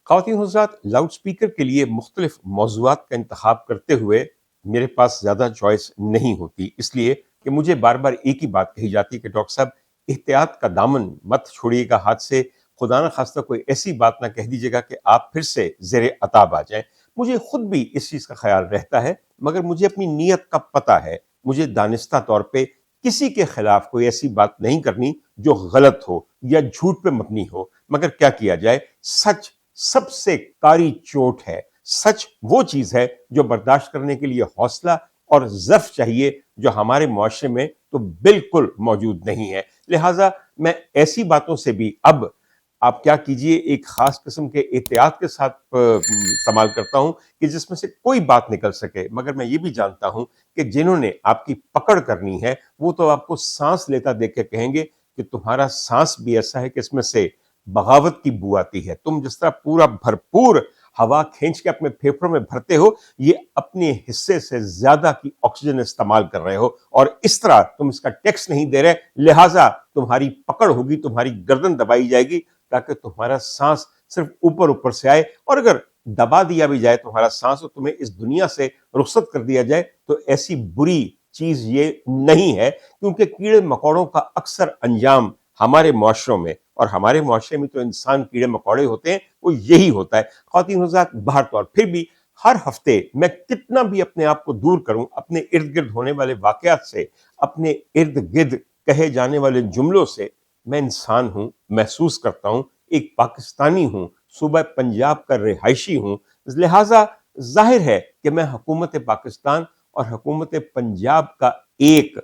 خواتین حضرات، loud speaker کے لیے مختلف موضوعات کا انتخاب کرتے ہوئے میرے پاس زیادہ چوائس نہیں ہوتی، اس لیے کہ مجھے بار بار ایک ہی بات کہی جاتی ہے کہ ڈاکٹر صاحب احتیاط کا دامن مت چھوڑیے گا ہاتھ سے، خدا نہ خواستہ کوئی ایسی بات نہ کہہ دیجیے گا کہ آپ پھر سے زیر عتاب آ جائیں۔ مجھے خود بھی اس چیز کا خیال رہتا ہے، مگر مجھے اپنی نیت کا پتہ ہے، مجھے دانستہ طور پہ کسی کے خلاف کوئی ایسی بات نہیں کرنی جو غلط ہو یا جھوٹ پہ مبنی ہو، مگر کیا کیا جائے، سچ سب سے کاری چوٹ ہے۔ سچ وہ چیز ہے جو برداشت کرنے کے لیے حوصلہ اور ضعف چاہیے، جو ہمارے معاشرے میں تو بالکل موجود نہیں ہے۔ لہٰذا میں ایسی باتوں سے بھی اب آپ کیا کیجئے ایک خاص قسم کے احتیاط کے ساتھ استعمال کرتا ہوں کہ جس میں سے کوئی بات نکل سکے، مگر میں یہ بھی جانتا ہوں کہ جنہوں نے آپ کی پکڑ کرنی ہے وہ تو آپ کو سانس لیتا دیکھ کے کہیں گے کہ تمہارا سانس بھی ایسا ہے کہ اس میں سے بغاوت کی بو آتی ہے، تم جس طرح پورا بھرپور ہوا کھینچ کے اپنے پھیپھڑوں میں بھرتے ہو، یہ اپنے حصے سے زیادہ کی آکسیجن استعمال کر رہے ہو، اور اس طرح تم اس کا ٹیکس نہیں دے رہے، لہٰذا تمہاری پکڑ ہوگی، تمہاری گردن دبائی جائے گی تاکہ تمہارا سانس صرف اوپر اوپر سے آئے، اور اگر دبا دیا بھی جائے تمہارا سانس اور تمہیں اس دنیا سے رخصت کر دیا جائے تو ایسی بری چیز یہ نہیں ہے، کیونکہ کیڑے مکوڑوں کا اکثر انجام ہمارے معاشروں میں، اور ہمارے معاشرے میں تو انسان کیڑے مکوڑے ہوتے ہیں، وہ یہی ہوتا ہے۔ خواتین حضرات، بہر طور پھر بھی ہر ہفتے میں کتنا بھی اپنے آپ کو دور کروں اپنے ارد گرد ہونے والے واقعات سے، اپنے ارد گرد کہے جانے والے جملوں سے، میں انسان ہوں، محسوس کرتا ہوں، ایک پاکستانی ہوں، صوبہ پنجاب کا رہائشی ہوں، لہٰذا ظاہر ہے کہ میں حکومت پاکستان اور حکومت پنجاب کا ایک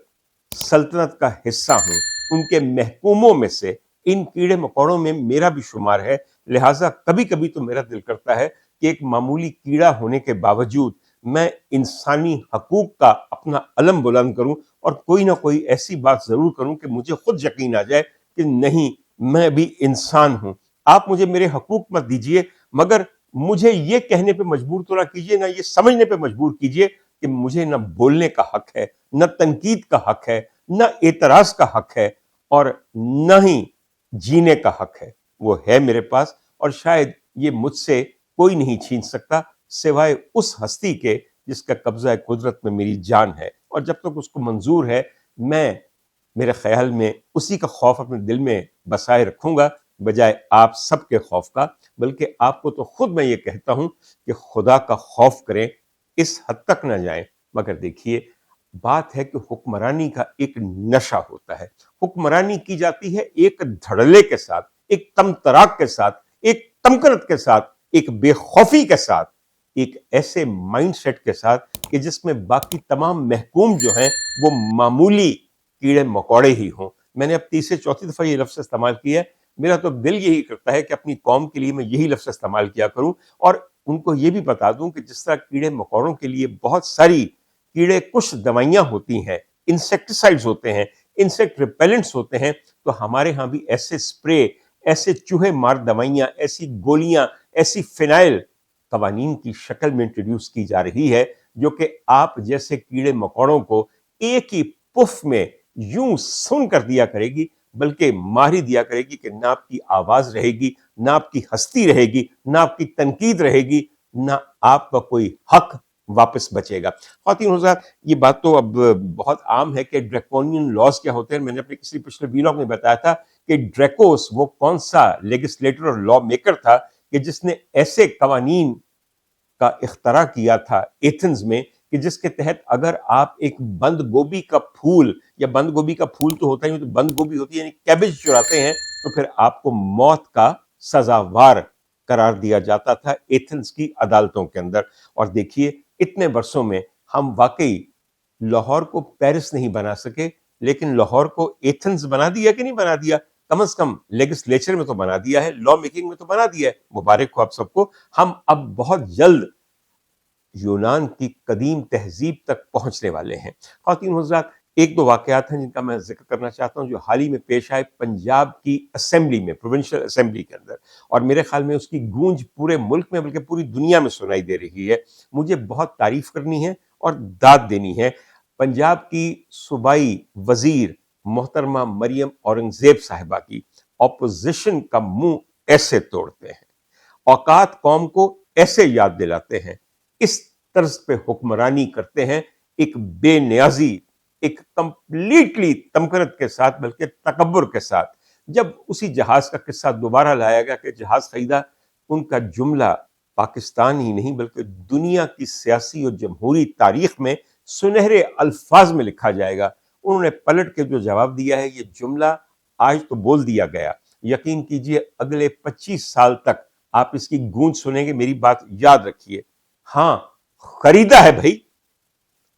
سلطنت کا حصہ ہوں، ان کے محکوموں میں سے ان کیڑے مکوڑوں میں میرا بھی شمار ہے۔ لہٰذا کبھی کبھی تو میرا دل کرتا ہے کہ ایک معمولی کیڑا ہونے کے باوجود میں انسانی حقوق کا اپنا علم بلند کروں، اور کوئی نہ کوئی ایسی بات ضرور کروں کہ مجھے خود یقین آ جائے کہ نہیں، میں بھی انسان ہوں۔ آپ مجھے میرے حقوق مت دیجئے، مگر مجھے یہ کہنے پہ مجبور تو نہ کیجئے، نہ یہ سمجھنے پہ مجبور کیجئے کہ مجھے نہ بولنے کا حق ہے، نہ تنقید کا حق ہے، نہ اعتراض کا حق ہے، اور نہ ہی جینے کا حق ہے۔ وہ ہے میرے پاس، اور شاید یہ مجھ سے کوئی نہیں چھین سکتا سوائے اس ہستی کے جس کا قبضہ قدرت میں میری جان ہے، اور جب تک اس کو منظور ہے میں میرے خیال میں اسی کا خوف اپنے دل میں بسائے رکھوں گا بجائے آپ سب کے خوف کا۔ بلکہ آپ کو تو خود میں یہ کہتا ہوں کہ خدا کا خوف کریں، اس حد تک نہ جائیں۔ مگر دیکھیے، بات ہے کہ حکمرانی کا ایک نشہ ہوتا ہے، حکمرانی کی جاتی ہے ایک دھڑلے کے ساتھ، ایک تمطراق کے ساتھ، ایک تمکنت کے ساتھ، ایک بے خوفی کے ساتھ، ایک ایسے مائنڈ سیٹ کے ساتھ کہ جس میں باقی تمام محکوم جو ہیں وہ معمولی کیڑے مکوڑے ہی ہوں۔ میں نے اب تیسری چوتھی دفعہ یہ لفظ استعمال کیا ہے، میرا تو دل یہی کرتا ہے کہ اپنی قوم کے لیے میں یہی لفظ استعمال کیا کروں، اور ان کو یہ بھی بتا دوں کہ جس طرح کیڑے مکوڑوں کے لیے بہت ساری کیڑے کش دوائیاں ہوتی ہیں، انسیکٹیسائڈز ہوتے ہیں، انسیکٹ ریپیلنٹس ہوتے ہیں، تو ہمارے ہاں بھی ایسے اسپرے، ایسے چوہے مار دوائیاں، ایسی گولیاں، ایسی فینائل قوانین کی شکل میں انٹروڈیوس کی جا رہی ہے، جو کہ آپ جیسے کیڑے مکوڑوں کو ایک ہی پف میں یوں سن کر دیا کرے گی، بلکہ ماری دیا کرے گی کہ نہ آپ کی آواز رہے گی، نہ آپ کی ہستی رہے گی، نہ آپ کی تنقید رہے گی، نہ آپ کا کوئی حق واپس بچے گا۔ خواتین حضرات، یہ بات تو اب بہت عام ہے کہ ڈریکونین لاز کیا ہوتے ہیں۔ میں نے اپنے کسی پچھلے ویلاگ میں بتایا تھا کہ ڈریکوس وہ کون سا لیجسلیٹر اور لا میکر تھا کہ جس نے ایسے قوانین کا اختراع کیا تھا ایتھنز میں کہ جس کے تحت اگر آپ ایک بند گوبھی کا پھول، یا بند گوبھی کا پھول تو ہوتا ہی نہیں، تو بند گوبھی ہوتی ہے یعنی کیبج چراتے ہیں، تو پھر آپ کو موت کا سزاوار قرار دیا جاتا تھا ایتھنز کی عدالتوں کے اندر۔ اور دیکھیے، اتنے برسوں میں ہم واقعی لاہور کو پیرس نہیں بنا سکے، لیکن لاہور کو ایتھنز بنا دیا کہ نہیں بنا دیا؟ کم از کم لیجسلیچر میں تو بنا دیا ہے، لا میکنگ میں تو بنا دیا ہے۔ مبارک ہو آپ سب کو۔ ہم اب بہت جلد یونان کی قدیم تہذیب تک پہنچنے والے ہیں۔ خواتین حضرات، ایک دو واقعات ہیں جن کا میں ذکر کرنا چاہتا ہوں جو حال ہی میں پیش آئے پنجاب کی اسمبلی میں، پروونشل اسمبلی کے اندر، اور میرے خیال میں اس کی گونج پورے ملک میں بلکہ پوری دنیا میں سنائی دے رہی ہے۔ مجھے بہت تعریف کرنی ہے اور داد دینی ہے پنجاب کی صوبائی وزیر محترمہ مریم اورنگزیب صاحبہ کی۔ اپوزیشن کا منہ ایسے توڑتے ہیں، औकात कौम को ऐसे याद दिलाते हैं, इस तर्ज पे हुक्मरानी करते हैं, एक बेनियाजी, एक कंप्लीटली तमकरत के साथ, बल्कि तकब्बुर के साथ। जब उसी जहाज का किस्सा दोबारा लाया गया कि जहाज खरीदा, उनका जुमला पाकिस्तान ही नहीं बल्कि दुनिया की सियासी और जमहूरी तारीख में सुनहरे अल्फाज में लिखा जाएगा। उन्होंने पलट के जो जवाब दिया है, ये जुमला आज तो बोल दिया गया, यकीन कीजिए अगले 25 साल तक आप इसकी गूंज सुनेंगे। मेरी बात याद रखिए, हाँ खरीदा है भाई।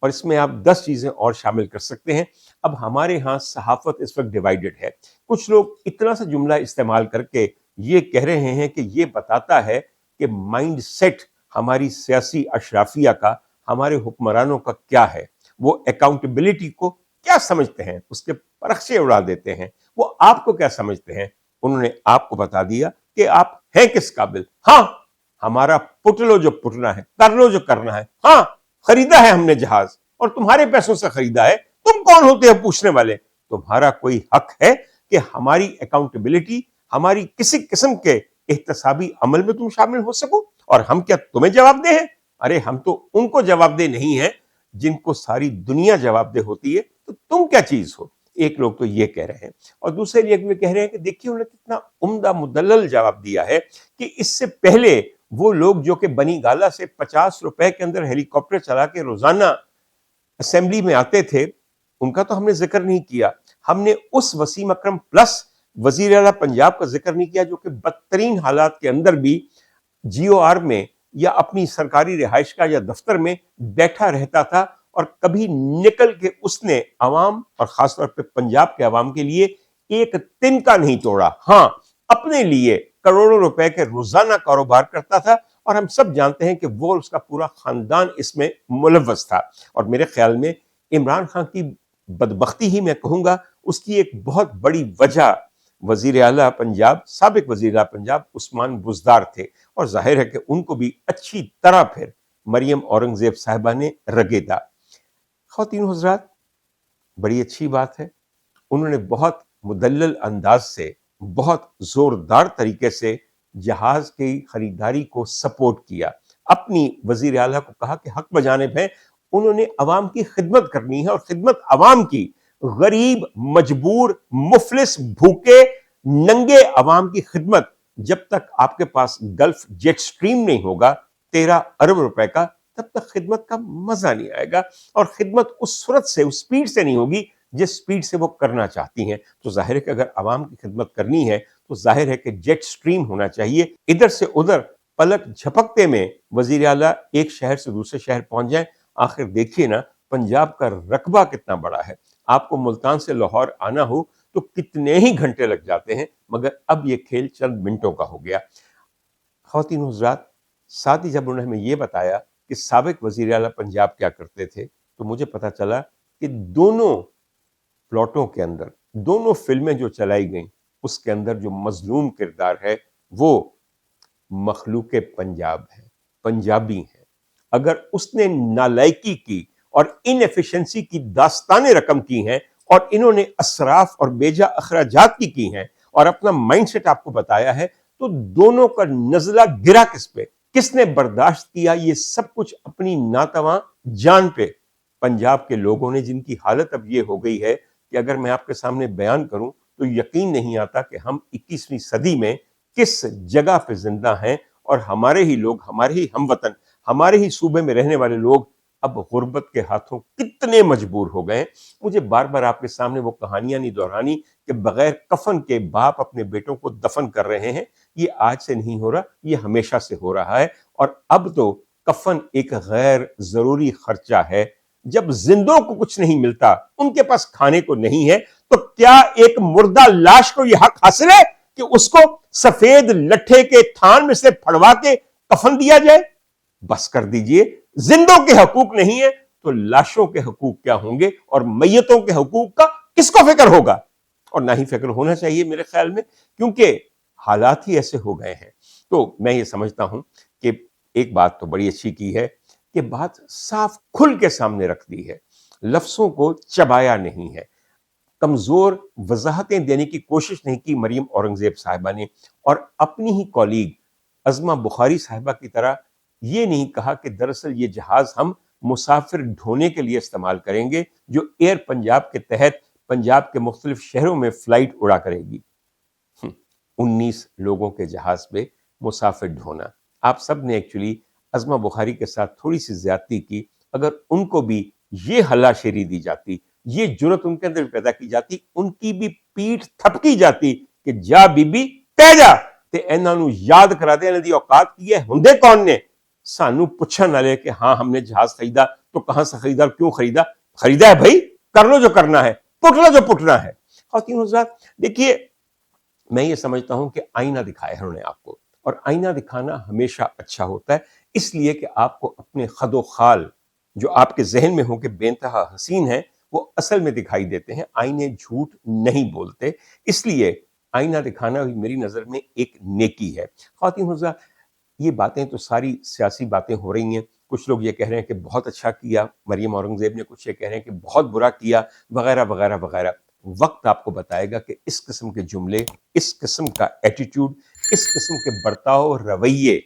और इसमें आप 10 चीजें और शामिल कर सकते हैं। अब हमारे यहाँ सहाफत इस वक्त डिवाइडेड है। कुछ लोग इतना सा जुमला इस्तेमाल करके ये कह रहे हैं कि ये बताता है कि माइंड सेट हमारी सियासी अशराफिया का, हमारे हुक्मरानों का क्या है, वो अकाउंटेबिलिटी को क्या समझते हैं, उसके परखचे उड़ा देते हैं। वो आपको क्या समझते हैं? उन्होंने आपको बता दिया कि आप हैं किस काबिल। हाँ, हमारा पुट लो जो पुटना है, कर लो जो करना है। हाँ, खरीदा है हमने जहाज और तुम्हारे पैसों से खरीदा है। तुम कौन होते हो पूछने वाले? तुम्हारा कोई हक है कि हमारी अकाउंटेबिलिटी, हमारी किसी किस्म के एहतसाबी अमल में तुम शामिल हो सको? और हम क्या तुम्हें जवाबदेह हैं? अरे हम तो उनको जवाबदेह नहीं है जिनको सारी दुनिया जवाबदेह होती है, तो तुम क्या चीज हो? एक लोग तो ये कह रहे हैं, और दूसरे लोग कह रहे हैं कि देखिए उन्होंने कितना उम्दा मुदल्लल जवाब दिया है कि इससे पहले वो लोग जो कि बनी गाला से 50 रुपए के अंदर हेलीकॉप्टर चला के रोजाना असेंबली में आते थे, उनका तो हमने जिक्र नहीं किया। हमने उस वसीम अकरम प्लस वजीर आला पंजाब का जिक्र नहीं किया जो कि बदतरीन हालात के अंदर भी GOR में या अपनी सरकारी रिहाइश का या दफ्तर में बैठा रहता था, और कभी निकल के उसने अवाम और खासतौर पे पंजाब के अवाम के लिए एक तिनका नहीं तोड़ा। हाँ, अपने लिए करोड़ों रुपए के रोजाना कारोबार करता था, और हम सब जानते हैं कि वो उसका पूरा खानदान इसमें मुलव्वस था। और मेरे ख्याल में इमरान खान की बदबख्ती ही मैं कहूंगा, उसकी एक बहुत बड़ी वजह वजीर आला पंजाब, साबिक वजीर आला पंजाब उस्मान बुज़दार थे, और जाहिर है कि उनको भी अच्छी तरह फिर मरियम औरंगजेब साहिबा ने रगेदा। ख़वातीन हज़रात, बड़ी अच्छी बात है, उन्होंने बहुत मुदल्लल अंदाज से, बहुत जोरदार तरीके से जहाज की खरीदारी को सपोर्ट किया। अपनी वजीर आला को कहा कि हक बजानिब है, उन्होंने अवाम की खिदमत करनी है, और खिदमत अवाम की, गरीब, मजबूर, मुफलिस, भूखे, नंगे अवाम की खिदमत, जब तक आपके पास गल्फ जेट स्ट्रीम नहीं होगा 13 अरब रुपए का, तब तक खिदमत का मजा नहीं आएगा। और खिदमत उस सूरत से, उस स्पीड से नहीं होगी जिस स्पीड से वो करना चाहती हैं। तो जाहिर है कि अगर आवाम की खिदमत करनी है तो जाहिर है कि जेट स्ट्रीम होना चाहिए। इधर से उधर पलक झपकते में वजीर आला एक शहर से दूसरे शहर पहुंच जाए। आखिर देखिए ना, पंजाब का रकबा कितना बड़ा है। आपको मुल्तान से लाहौर आना हो तो कितने ही घंटे लग जाते हैं, मगर अब ये खेल चंद मिनटों का हो गया। ख़वातीन हुज़रात, साथ ही जब उन्होंने हमें ये बताया कि साबिक वज़ीर आला पंजाब क्या करते थे, तो मुझे पता चला कि दोनों प्लॉटों के अंदर, दोनों फिल्में जो चलाई गईं, उसके अंदर जो मजलूम किरदार है वो मखलूक पंजाब है, पंजाबी है। अगर उसने नालायकी की और इनएफिशिएंसी की दास्ताने रकम की हैं, और इन्होंने असराफ और बेजा अखराजात की हैं, और अपना माइंडसेट आपको बताया है, तो दोनों का नजला गिरा किस पे? किसने बर्दाश्त किया ये सब कुछ अपनी नातवा जान पे? पंजाब के लोगों ने, जिनकी हालत अब ये हो गई है कि अगर मैं आपके सामने बयान करूं तो यकीन नहीं आता कि हम 21वीं सदी में किस जगह पे जिंदा हैं, और हमारे ही लोग, हमारे ही हमवतन, हमारे ही सूबे में रहने वाले लोग अब गुर्बत के हाथों कितने मजबूर हो गए। मुझे बार बार आपके सामने वो कहानियां नहीं दोहरानी कि बगैर कफन के बाप अपने बेटों को दफन कर रहे हैं। ये आज से नहीं हो रहा, ये हमेशा से हो रहा है। और अब तो कफन एक गैर जरूरी खर्चा है। जब जिंदों को कुछ नहीं मिलता, उनके पास खाने को नहीं है, तो क्या एक मुर्दा लाश को यह हक हासिल है कि उसको सफेद लट्ठे के थान में से फड़वा के कफन दिया जाए? बस कर दीजिए, जिंदों के हकूक नहीं है तो लाशों के हकूक क्या होंगे, और मैयतों के हकूक का किसको फिक्र होगा? और ना ही फिक्र होना चाहिए मेरे ख्याल में, क्योंकि हालात ही ऐसे हो गए हैं। तो मैं ये समझता हूं कि एक बात तो बड़ी अच्छी की है कि बात साफ खुल के सामने रख दी है, लफ्जों को चबाया नहीं है, कमजोर वजाहतें देने की कोशिश नहीं की मरियम औरंगजेब साहिबा ने। और अपनी ही कॉलीग عظمہ بخاری صاحبہ کی طرح یہ نہیں کہا کہ دراصل یہ جہاز ہم مسافر ڈھونے کے لیے استعمال کریں گے جو ایئر پنجاب کے تحت پنجاب کے مختلف شہروں میں فلائٹ اڑا کرے گی۔ 19 لوگوں کے جہاز پہ مسافر ڈھونا۔ آپ سب نے ایکچولی عظمہ بخاری کے ساتھ تھوڑی سی زیادتی کی۔ اگر ان کو بھی یہ ہلا شیری دی جاتی، یہ جرت ان کے اندر پیدا کی جاتی، ان کی بھی پیٹھ تھپکی جاتی کہ جا بی بی تہ جا تے انہاں نوں یاد کرا دے انہاں دی اوقات کی ہے، ہندے کون نے؟ سانو پوچھن والے کہ ہاں ہم نے جہاز خریدا تو کہاں سے خریدا اور کیوں خریدا؟ خریدا ہے بھائی، کر لو جو کرنا ہے، پٹ لو جو پٹنا ہے۔ خواتین حضرات دیکھیے، میں یہ سمجھتا ہوں کہ آئینہ دکھایا ہے انہوں نے آپ کو، اور آئینہ دکھانا ہمیشہ اچھا ہوتا ہے، اس لیے کہ آپ کو اپنے خد و خال جو آپ کے ذہن میں ہوں کہ بے انتہا حسین ہیں وہ اصل میں دکھائی دیتے ہیں۔ آئینے جھوٹ نہیں بولتے، اس لیے آئینہ دکھانا بھی میری نظر میں ایک نیکی ہے۔ خواتین حضرات یہ باتیں تو ساری سیاسی باتیں ہو رہی ہیں، کچھ لوگ یہ کہہ رہے ہیں کہ بہت اچھا کیا مریم اورنگزیب نے، کچھ یہ کہہ رہے ہیں کہ بہت برا کیا، وغیرہ وغیرہ وغیرہ۔ وقت آپ کو بتائے گا کہ اس قسم کے جملے، اس قسم کا ایٹیٹیوڈ، اس قسم کے برتاؤ رویے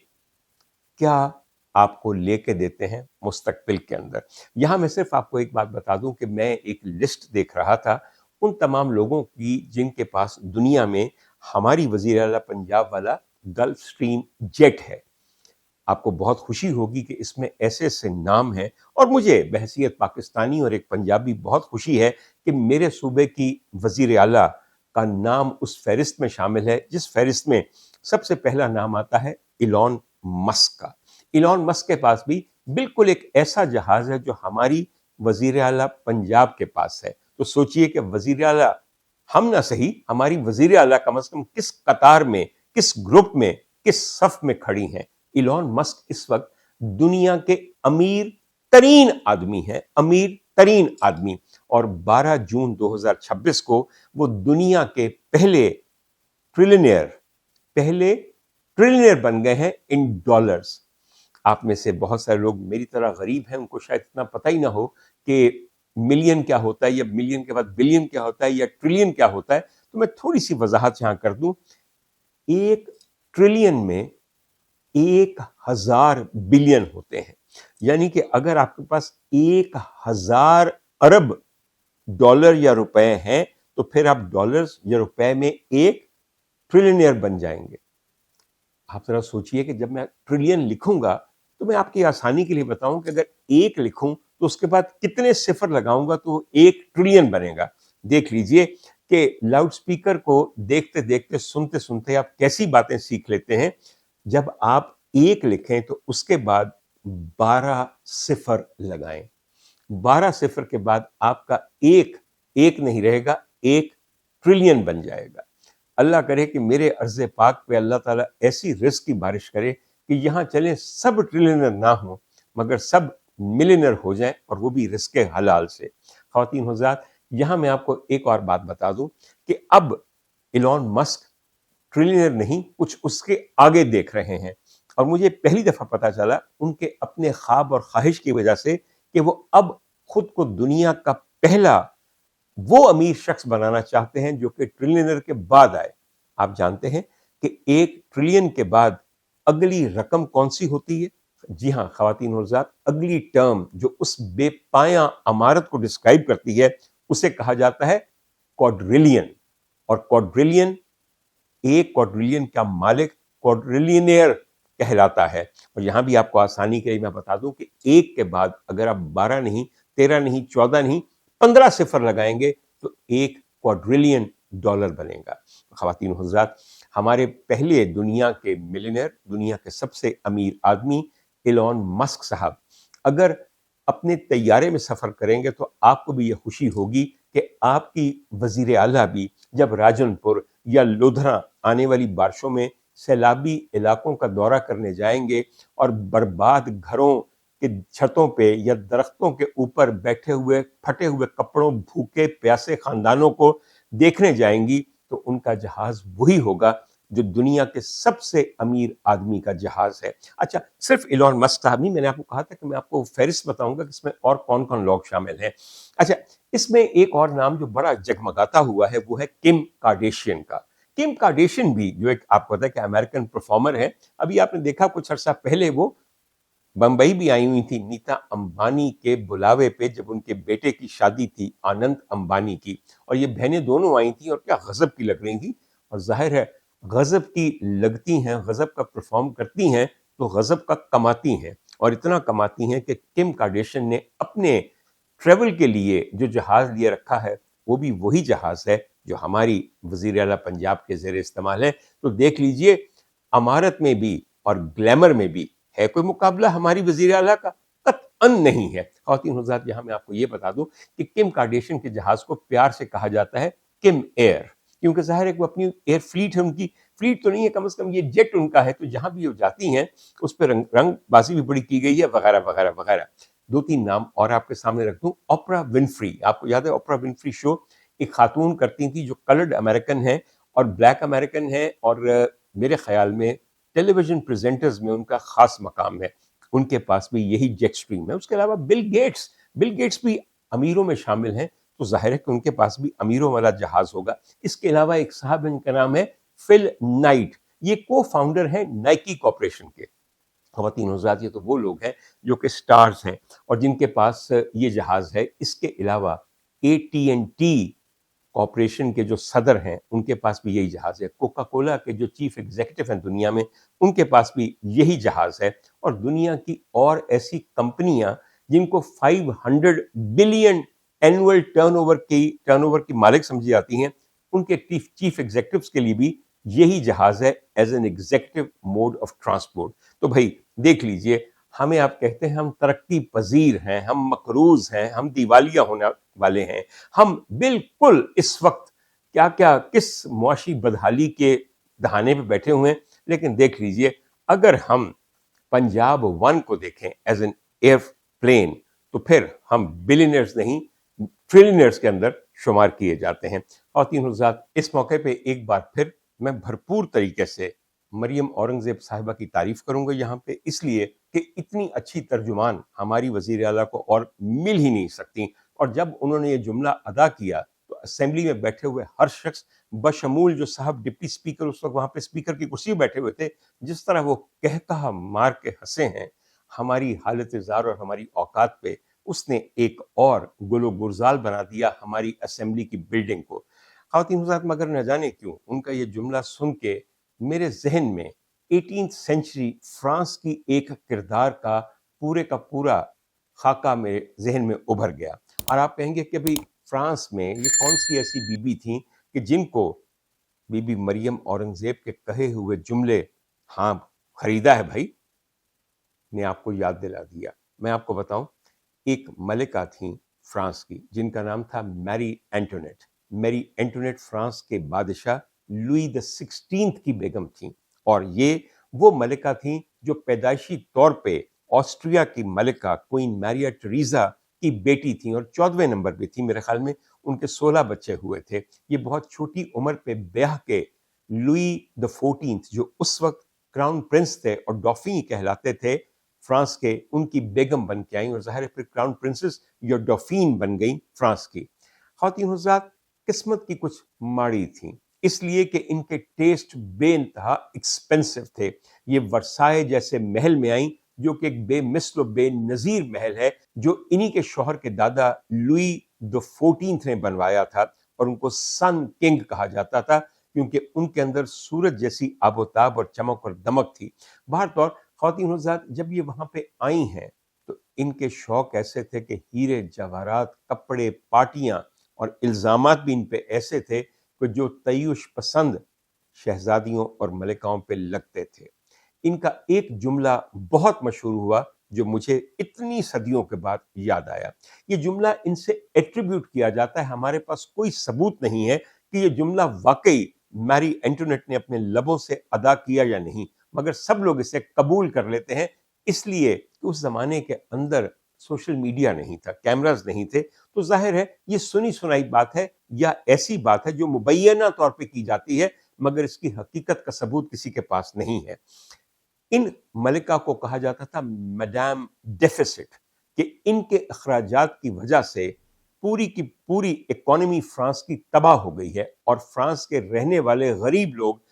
کیا آپ کو لے کے دیتے ہیں مستقبل کے اندر۔ یہاں میں صرف آپ کو ایک بات بتا دوں کہ میں ایک لسٹ دیکھ رہا تھا ان تمام لوگوں کی جن کے پاس دنیا میں ہماری وزیر اعلیٰ پنجاب والا گلف سٹریم جیٹ ہے۔ آپ کو بہت خوشی ہوگی کہ اس میں ایسے ایسے نام ہیں، اور مجھے بحیثیت پاکستانی اور ایک پنجابی بہت خوشی ہے کہ میرے صوبے کی وزیر اعلیٰ کا نام اس فہرست میں شامل ہے جس فہرست میں سب سے پہلا نام آتا ہے ایلون مسک کا۔ ایلون مسک کے پاس بھی بالکل ایک ایسا جہاز ہے جو ہماری وزیر اعلیٰ پنجاب کے پاس ہے۔ تو سوچئے کہ وزیر اعلیٰ ہم نہ صحیح، ہماری وزیر اعلیٰ کم از کم کس قطار میں، کس گروپ میں، کس صف میں کھڑی ہیں۔ ایلون مسک اس وقت دنیا کے امیر ترین آدمی ہیں، امیر ترین آدمی، اور 12 جون 2026 کو وہ دنیا کے پہلے ٹریلینئر بن گئے ہیں ان ڈالرز۔ آپ میں سے بہت سارے لوگ میری طرح غریب ہیں، ان کو شاید اتنا پتہ ہی نہ ہو کہ ملین کیا ہوتا ہے، یا ملین کے بعد بلین کیا ہوتا ہے، یا ٹریلین کیا ہوتا ہے۔ تو میں تھوڑی سی وضاحت یہاں کر دوں۔ 1 ٹریلین میں 1000 بلین ہوتے ہیں، یعنی کہ اگر آپ کے پاس 1000 ارب ڈالر یا روپے ہیں تو پھر آپ ڈالرز یا روپے میں ایک ٹریلینئر بن جائیں گے۔ آپ ذرا سوچئے کہ جب میں ٹریلین لکھوں گا تو میں آپ کی آسانی کے لیے بتاؤں کہ اگر 1 لکھوں تو اس کے بعد کتنے صفر لگاؤں گا تو 1 ٹریلین بنے گا۔ دیکھ لیجئے کہ لاؤڈ سپیکر کو دیکھتے دیکھتے، سنتے سنتے آپ کیسی باتیں سیکھ لیتے ہیں۔ جب آپ 1 لکھیں تو اس کے بعد 12 صفر لگائیں۔ 12 صفر کے بعد آپ کا ایک نہیں رہے گا، 1 ٹریلین بن جائے گا۔ اللہ کرے کہ میرے عرض پاک پہ اللہ تعالیٰ ایسی رزق کی بارش کرے کہ یہاں چلیں سب ٹریلینر نہ ہوں مگر سب ملینر ہو جائیں، اور وہ بھی رزق حلال سے۔ خواتین حضرات یہاں میں آپ کو ایک اور بات بتا دوں کہ اب ایلون مسک ٹریلینر نہیں، کچھ اس کے آگے دیکھ رہے ہیں، اور مجھے پہلی دفعہ پتا چلا ان کے اپنے خواب اور خواہش کی وجہ سے کہ وہ اب خود کو دنیا کا پہلا وہ امیر شخص بنانا چاہتے ہیں جو کہ ٹریلینر کے بعد آئے۔ آپ جانتے ہیں کہ 1 ٹریلین کے بعد اگلی رقم کون سی ہوتی ہے؟ جی ہاں خواتین اور حضرات، اگلی ٹرم جو اس بے پایاں عمارت کو ڈسکرائب کرتی ہے اسے کہا جاتا ہے کوڈریلین، اور کوڈریلین، ایک کوڈریلین کا مالک کوڈریلینئر کہلاتا ہے۔ اور یہاں بھی آپ کو آسانی کے لیے میں بتا دوں کہ 1 کے بعد اگر آپ 12 نہیں، 13 نہیں، 14 نہیں، 15 صفر لگائیں گے تو 1 کوڈریلین ڈالر بنے گا۔ خواتین و حضرات، ہمارے پہلے دنیا کے ملینئر، دنیا کے سب سے امیر آدمی ایلون مسک صاحب اگر اپنے طیارے میں سفر کریں گے تو آپ کو بھی یہ خوشی ہوگی کہ آپ کی وزیر اعلیٰ بھی جب راجن پور یا لودھرا آنے والی بارشوں میں سیلابی علاقوں کا دورہ کرنے جائیں گے اور برباد گھروں کے چھتوں پہ یا درختوں کے اوپر بیٹھے ہوئے پھٹے ہوئے کپڑوں، بھوکے پیاسے خاندانوں کو دیکھنے جائیں گی تو ان کا جہاز وہی ہوگا جو دنیا کے سب سے امیر آدمی کا جہاز ہے۔ اچھا، صرف ایلون مسک صاحب نہیں، میں نے آپ کو کہا تھا کہ میں آپ کو فہرست بتاؤں گا کہ اس میں اور کون کون لوگ شامل ہیں۔ اچھا، اس میں ایک اور نام جو بڑا جگمگاتا ہوا ہے وہ ہے کم کارڈیشین کا۔ किम कार्डेशियन भी, जो एक आपको पता है कि अमेरिकन परफॉर्मर है, अभी आपने देखा कुछ अर्सा पहले वो बंबई भी आई हुई थी नीता अंबानी के बुलावे पे, जब उनके बेटे की शादी थी आनंद अंबानी की, और ये बहनें दोनों आई थी और क्या गजब की लग रही थी। और जाहिर है गजब की लगती हैं, गजब का परफॉर्म करती हैं तो गजब का कमाती हैं, और इतना कमाती हैं कि किम कार्डेशियन ने अपने ट्रेवल के लिए जो जहाज लिए रखा है वो भी वही जहाज है जो हमारी वजीर आला पंजाब के ज़ेर इस्तेमाल है। तो देख लीजिए, अमारत में भी और ग्लैमर में भी है कोई मुकाबला हमारी वजीर आला का? कतअन नहीं है। ख़वातीन हुज़्ज़ात, यहाँ मैं आपको ये बता दूं कि किम कार्डेशियन के जहाज को प्यार से कहा जाता है किम एयर, क्योंकि ज़ाहिर है कि वो अपनी एयर फ्लीट है, उनकी फ्लीट तो नहीं है, कम से कम ये जेट उनका है, तो जहाँ भी वो जाती हैं उस पर रंगबाजी भी बड़ी की गई है, वगैरह वगैरह वगैरह। दो तीन नाम और आपके सामने रख दूं। ओपरा विनफ्री, आपको याद है ओपरा विनफ्री शो एक खातून करती थी जो कलर्ड अमेरिकन है और ब्लैक अमेरिकन है, और मेरे ख्याल में टेलीविजन प्रेजेंटर्स में उनका खास मकाम है। उनके पास भी यही जेट स्ट्रीम है। उसके अलावा बिल गेट्स भी अमीरों में शामिल हैं, तो जाहिर है कि उनके पास भी अमीरों वाला जहाज होगा। इसके अलावा एक साहब, इनका नाम है फिल नाइट, ये को फाउंडर हैं नाइकी कॉर्पोरेशन के। ख़वातीन हज़रात, ये तो वो लोग हैं जो कि स्टार्स हैं और जिनके पास ये जहाज़ है। इसके अलावा AT&T कॉर्पोरेशन के जो सदर हैं उनके पास भी यही जहाज़ है। कोका कोला के जो चीफ एग्जीक्यूटिव हैं दुनिया में, उनके पास भी यही जहाज़ है। और दुनिया की और ऐसी कंपनियां जिनको 500 बिलियन एनुअल टर्नओवर की मालिक समझी जाती हैं, उनके चीफ एग्जीक्यूटिव्स के लिए भी यही जहाज़ है as an executive mode of transport. तो भाई देख लीजिए, हमें आप कहते हैं हम तरक्की पजीर हैं, हम मकरूज हैं, हम दिवालिया होने वाले हैं, हम बिल्कुल इस वक्त क्या क्या किस मुआशी बदहाली के दहाने पे बैठे हुए हैं। लेकिन देख लीजिए, अगर हम पंजाब वन को देखें एज एन एयरप्लेन, तो फिर हम बिलियनर्स नहीं ट्रिलियनर्स के अंदर शुमार किए जाते हैं। और तीन हुज़्ज़ात, इस मौके पे एक बार फिर मैं भरपूर तरीके से मरियम औरंगजेब साहिबा की तारीफ करूंगा यहाँ पे, इसलिए कि इतनी अच्छी तर्जुमान हमारी वजीर आला को और मिल ही नहीं सकती। और जब उन्होंने ये जुमला अदा किया तो असेंबली में बैठे हुए हर शख्स, बशमूल जो साहब डिप्टी स्पीकर उस वक्त वहां पे स्पीकर की कुर्सी बैठे हुए थे, जिस तरह वो कहकहा मार के हंसे हैं हमारी हालत जार और हमारी औकात पे, उसने एक और गुलो गुरजाल बना दिया हमारी असेंबली की बिल्डिंग को। ख़वातीन हुज़्ज़ात, मगर न जाने क्यों उनका ये जुमला सुन के मेरे जहन में 18th सेंचुरी फ्रांस की एक किरदार का पूरा खाका मेरे जहन में उभर गया। और आप कहेंगे कि भाई फ्रांस में ये कौन सी ऐसी बीबी थी कि जिनको बीबी मरियम औरंगजेब के कहे हुए जुमले, हाँ खरीदा है भाई, ने आपको याद दिला दिया। मैं आपको बताऊं, एक मलिका थी फ्रांस की जिनका नाम था मैरी एंटोनेट फ्रांस के बादशाह लुई द 16th की बेगम थी। और ये वो मलिका थी जो पैदाइशी तौर पे ऑस्ट्रिया की मलिका क्वीन मैरिया टेरेसा की बेटी थी और 14वें नंबर पे थी। मेरे ख्याल में उनके 16 बच्चे हुए थे। ये बहुत छोटी उम्र पे ब्याह के लुई द 14th, जो उस वक्त क्राउन प्रिंस थे और डॉफी कहलाते थे फ्रांस के, उनकी बेगम बन के आई और ज़ाहिर है फिर क्राउन प्रिंसेस या डॉफीन बन गई फ्रांस की। ख़वातीन हुज़्ज़ात, किस्मत की कुछ माड़ी थी, इसलिए कि इनके टेस्ट बेइंतहा एक्सपेंसिव थे। ये वर्साए जैसे महल में आई, जो कि एक बेमिसल बेनज़ीर महल है, जो इन्हीं के शौहर के दादा लुई द 14th ने बनवाया था और उनको सन किंग कहा जाता था, क्योंकि उनके अंदर सूरज जैसी आबोताब और चमक और दमक थी। बहर तौर ख़वातीन हुज़्ज़ात, जब ये वहाँ पे आई हैं तो इनके शौक ऐसे थे कि हीरे जवाहरात, कपड़े, पार्टियाँ और इल्ज़ामात भी इन पे ऐसे थे कि जो तय्युश पसंद शहजादियों और मलिकाओं पे लगते थे। इनका एक जुमला बहुत मशहूर हुआ जो मुझे इतनी सदियों के बाद याद आया। ये जुमला इनसे एट्रीब्यूट किया जाता है, हमारे पास कोई सबूत नहीं है कि ये जुमला वाकई मैरी एंटोनेट ने अपने लबों से अदा किया या नहीं, मगर सब लोग इसे कबूल कर लेते हैं, इसलिए कि उस जमाने के अंदर सोशल मीडिया नहीं था, कैमरास नहीं थे, तो जाहिर है ये सुनी सुनाई बात है या ऐसी बात है जो मुबैना तौर पे की जाती है, मगर इसकी हकीकत का सबूत किसी के पास नहीं है। इन मलिका को कहा जाता था मैडम डेफिसिट, कि इनके अखराजात की वजह से पूरी की पूरी इकोनॉमी फ्रांस की तबाह हो गई है और फ्रांस के रहने वाले गरीब लोग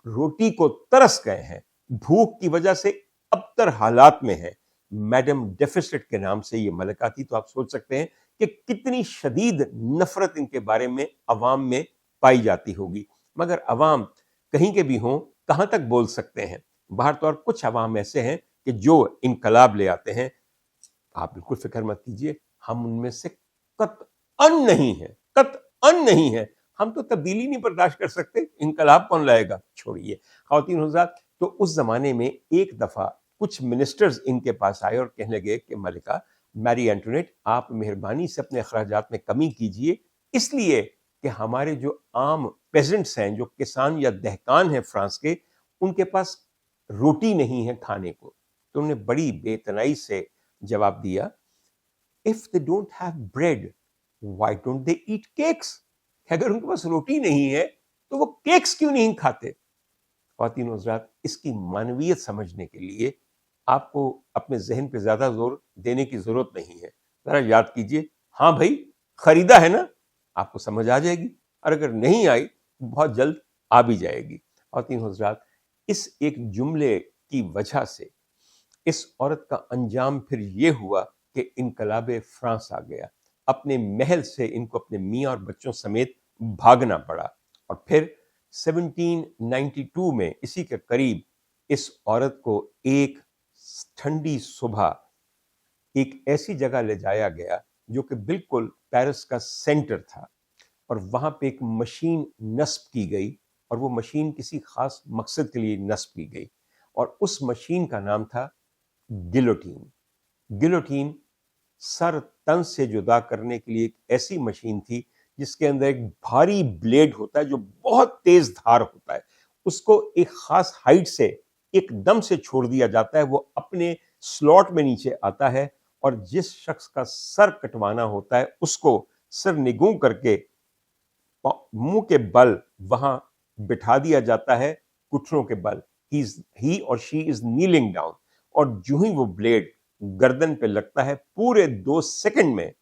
रोटी को तरस गए हैं, भूख की वजह से अबतर हालात में है। मैडम डेफिसिट के नाम से ये मलिका थी, तो आप सोच सकते हैं कि कितनी शदीद नफरत इनके बारे में अवाम में पाई जाती होगी। मगर अवाम कहीं के भी हों, कहां तक बोल सकते हैं? बाहर तो और कुछ अवाम ऐसे हैं कि जो इनकलाब ले आते हैं। आप बिल्कुल फिक्र मत कीजिए, हम उनमें से कतअन नहीं है, कतअन नहीं है। हम तो तब्दीली नहीं बर्दाश्त कर सकते, इनकलाब कौन लाएगा? छोड़िए। ख़वातीन हज़रात, तो उस जमाने में एक दफा कुछ मिनिस्टर्स इनके पास आए और कहने लगे कि मलिका मैरी एंटोनेट, आप मेहरबानी से अपने अखराजात में कमी कीजिए, इसलिए कि हमारे जो आम पेजेंट्स हैं, जो किसान या दहकान हैं फ्रांस के, उनके पास रोटी नहीं है खाने को। तो उन्होंने बड़ी बेतनाई से जवाब दिया, if they don't have bread why don't they eat cakes? अगर उनके पास रोटी नहीं है तो वो केक्स क्यों नहीं खाते? ख्वातीन और हज़रात, इसकी मानवीयत समझने के लिए आपको अपने जहन पे ज्यादा जोर देने की जरूरत नहीं है। जरा याद कीजिए, हाँ भाई खरीदा है ना, आपको समझ आ जाएगी, और अगर नहीं आई बहुत जल्द आ भी जाएगी। ख्वातीन और हज़रात, इस एक जुमले की वजह से इस औरत का अंजाम फिर ये हुआ कि इनकलाबे फ्रांस आ गया। अपने महल से इनको अपने मियाँ और बच्चों समेत भागना पड़ा। और फिर 1792 में इसी के करीब इस औरत को एक ठंडी सुबह एक ऐसी जगह ले जाया गया जो कि बिल्कुल पेरिस का सेंटर था, और वहां पे एक मशीन नस्ब की गई, और वो मशीन किसी खास मकसद के लिए नस्ब की गई, और उस मशीन का नाम था गिलोटीन। गिलोटीन सर तन से जुदा करने के लिए एक ऐसी मशीन थी जिसके अंदर एक भारी ब्लेड होता है जो बहुत तेज धार होता है। उसको एक खास हाइट से एकदम से छोड़ दिया जाता है, वो अपने स्लॉट में नीचे आता है, और जिस शख्स का सर कटवाना होता है उसको सर निगूं करके मुंह के बल वहां बिठा दिया जाता है, घुटनों के बल। ही और शी इज नीलिंग डाउन, और जो ही वो ब्लेड गर्दन पे लगता है, पूरे 2 सेकंड में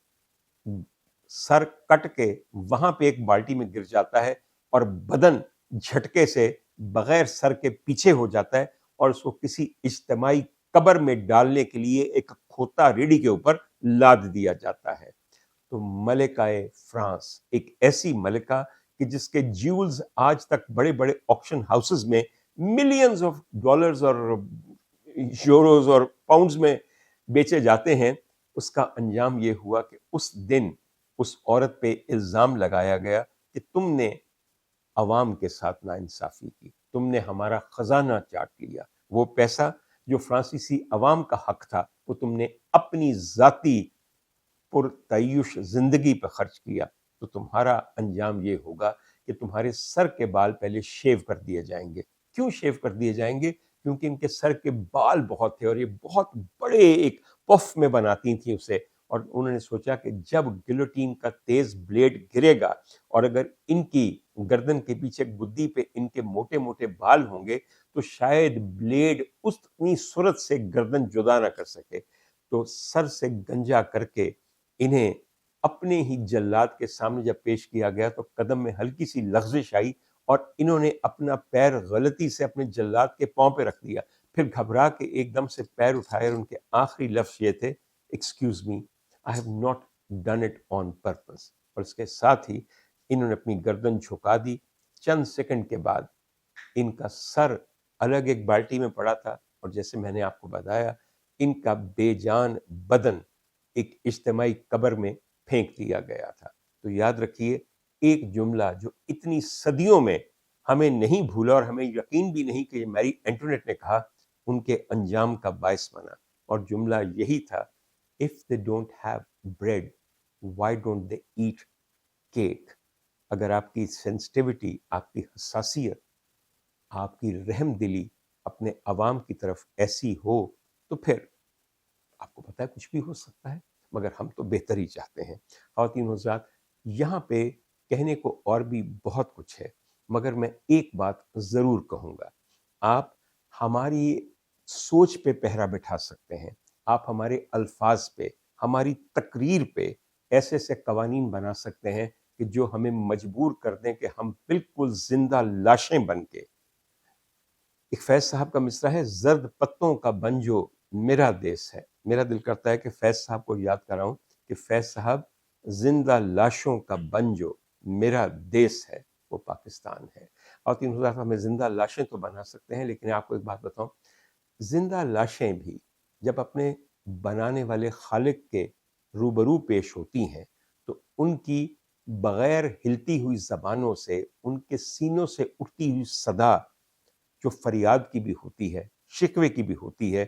सर कट के वहां पे एक बाल्टी में गिर जाता है, और बदन झटके से बगैर सर के पीछे हो जाता है, और उसको किसी इज्तिमाई कब्र में डालने के लिए एक खोता रेडी के ऊपर लाद दिया जाता है। तो मलिकाए फ्रांस एक ऐसी मलिका कि जिसके ज्यूल्स आज तक बड़े बड़े ऑक्शन हाउसेस में मिलियंस ऑफ डॉलर्स और यूरोज और पाउंड्स में बेचे जाते हैं, उसका अंजाम ये हुआ कि उस दिन उस औरत पे इल्जाम लगाया गया कि तुमने अवाम के साथ नाइंसाफी की, तुमने हमारा खजाना चाट लिया, वो पैसा जो फ्रांसीसी अवाम का हक था वो तुमने अपनी जाती पुरतयुश जिंदगी पर खर्च किया। तो तुम्हारा अंजाम ये होगा कि तुम्हारे सर के बाल पहले शेव कर दिए जाएंगे। क्यों शेव कर दिए जाएंगे? क्योंकि इनके सर के बाल बहुत थे और ये बहुत बड़े एक पफ में बनाती थी उसे, और उन्होंने सोचा कि जब गिलोटीन का तेज ब्लेड गिरेगा और अगर इनकी गर्दन के पीछे गुद्दी पे इनके मोटे मोटे बाल होंगे तो शायद ब्लेड उतनी सूरत से गर्दन जुदा ना कर सके। तो सर से गंजा करके इन्हें अपने ही जल्लाद के सामने जब पेश किया गया तो कदम में हल्की सी लग़ज़िश आई, और इन्होंने अपना पैर गलती से अपने जल्लाद के पांव पे रख दिया। फिर घबरा के एकदम से पैर उठाए और उनके आखिरी लफ्ज़ ये थे, excuse me, I have not done it on purpose. और इसके साथ ही इन्होंने अपनी गर्दन झुका दी। चंद सेकंड के बाद इनका सर अलग एक बाल्टी में पड़ा था, और जैसे मैंने आपको बताया इनका बेजान बदन एक इज्तिमाई कब्र में फेंक दिया गया था। तो याद रखिए, एक जुमला जो इतनी सदियों में हमें नहीं भूला और हमें यकीन भी नहीं कि ये मैरी एंटोनेट ने कहा, उनके अंजाम का बायस बना। और जुमला यही था, if they don't have bread why don't they eat cake? अगर आपकी सेंसिटिविटी, आपकी हसासियत, आपकी रहम दिली अपने अवाम की तरफ ऐसी हो तो फिर आपको पता है कुछ भी हो सकता है, मगर हम तो बेहतर ही चाहते हैं। ख़वातीन हज़रात, यहाँ पे कहने को और भी बहुत कुछ है, मगर मैं एक बात ज़रूर कहूँगा। आप हमारी सोच पे पहरा बिठा सकते हैं, आप हमारे अल्फाज पे, हमारी तकरीर पे ایسے ایسے قوانین بنا سکتے ہیں کہ جو ہمیں مجبور کر دیں کہ ہم بالکل زندہ لاشیں بن کے. ایک فیض صاحب کا مصرع ہے، زرد پتوں کا بنجو میرا دیس ہے. میرا دل کرتا ہے کہ فیض صاحب کو یاد کراؤں کہ فیض صاحب زندہ لاشوں کا بنجو میرا دیس ہے وہ پاکستان ہے. اور 3000 ہمیں زندہ لاشیں تو بنا سکتے ہیں، لیکن آپ کو ایک بات بتاؤں، زندہ لاشیں بھی جب اپنے بنانے والے خالق کے روبرو پیش ہوتی ہیں تو ان کی بغیر ہلتی ہوئی زبانوں سے، ان کے سینوں سے اٹھتی ہوئی صدا جو فریاد کی بھی ہوتی ہے، شکوے کی بھی ہوتی ہے،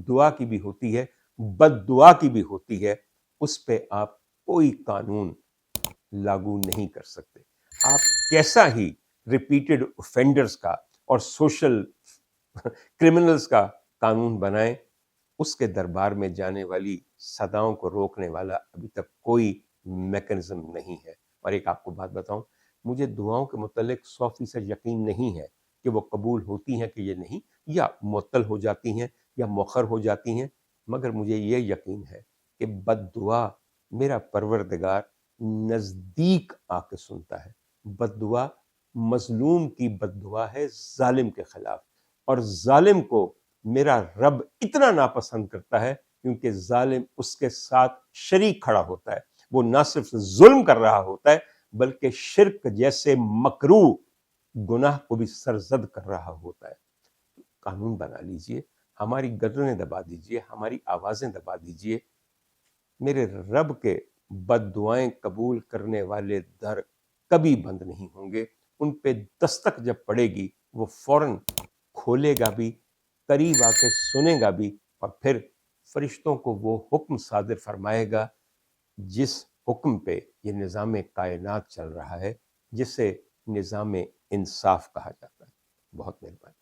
دعا کی بھی ہوتی ہے، بد دعا کی بھی ہوتی ہے، اس پہ آپ کوئی قانون لاگو نہیں کر سکتے. آپ کیسا ہی ریپیٹڈ اوفینڈرز کا اور سوشل کرمنلز کا قانون بنائیں، اس کے دربار میں جانے والی صداؤں کو روکنے والا ابھی تک کوئی میکنزم نہیں ہے. اور ایک آپ کو بات بتاؤں، مجھے دعاؤں کے متعلق 100% یقین نہیں ہے کہ وہ قبول ہوتی ہیں کہ یہ نہیں، یا معطل ہو جاتی ہیں یا مؤخر ہو جاتی ہیں، مگر مجھے یہ یقین ہے کہ بد دعا میرا پروردگار نزدیک آ کے سنتا ہے. بد دعا مظلوم کی بد دعا ہے ظالم کے خلاف، اور ظالم کو میرا رب اتنا ناپسند کرتا ہے کیونکہ ظالم اس کے ساتھ شریک کھڑا ہوتا ہے. وہ نہ صرف ظلم کر رہا ہوتا ہے بلکہ شرک جیسے مکروہ گناہ کو بھی سرزد کر رہا ہوتا ہے. قانون بنا لیجئے، ہماری گردنیں دبا دیجئے، ہماری آوازیں دبا دیجئے. میرے رب کے بد دعائیں قبول کرنے والے در کبھی بند نہیں ہوں گے. ان پہ دستک جب پڑے گی وہ فوراً کھولے گا بھی، قریب آ کے سنے گا بھی، اور پھر فرشتوں کو وہ حکم صادر فرمائے گا جس حکم پہ یہ نظام کائنات چل رہا ہے، جسے نظام انصاف کہا جاتا ہے. بہت مہربانی.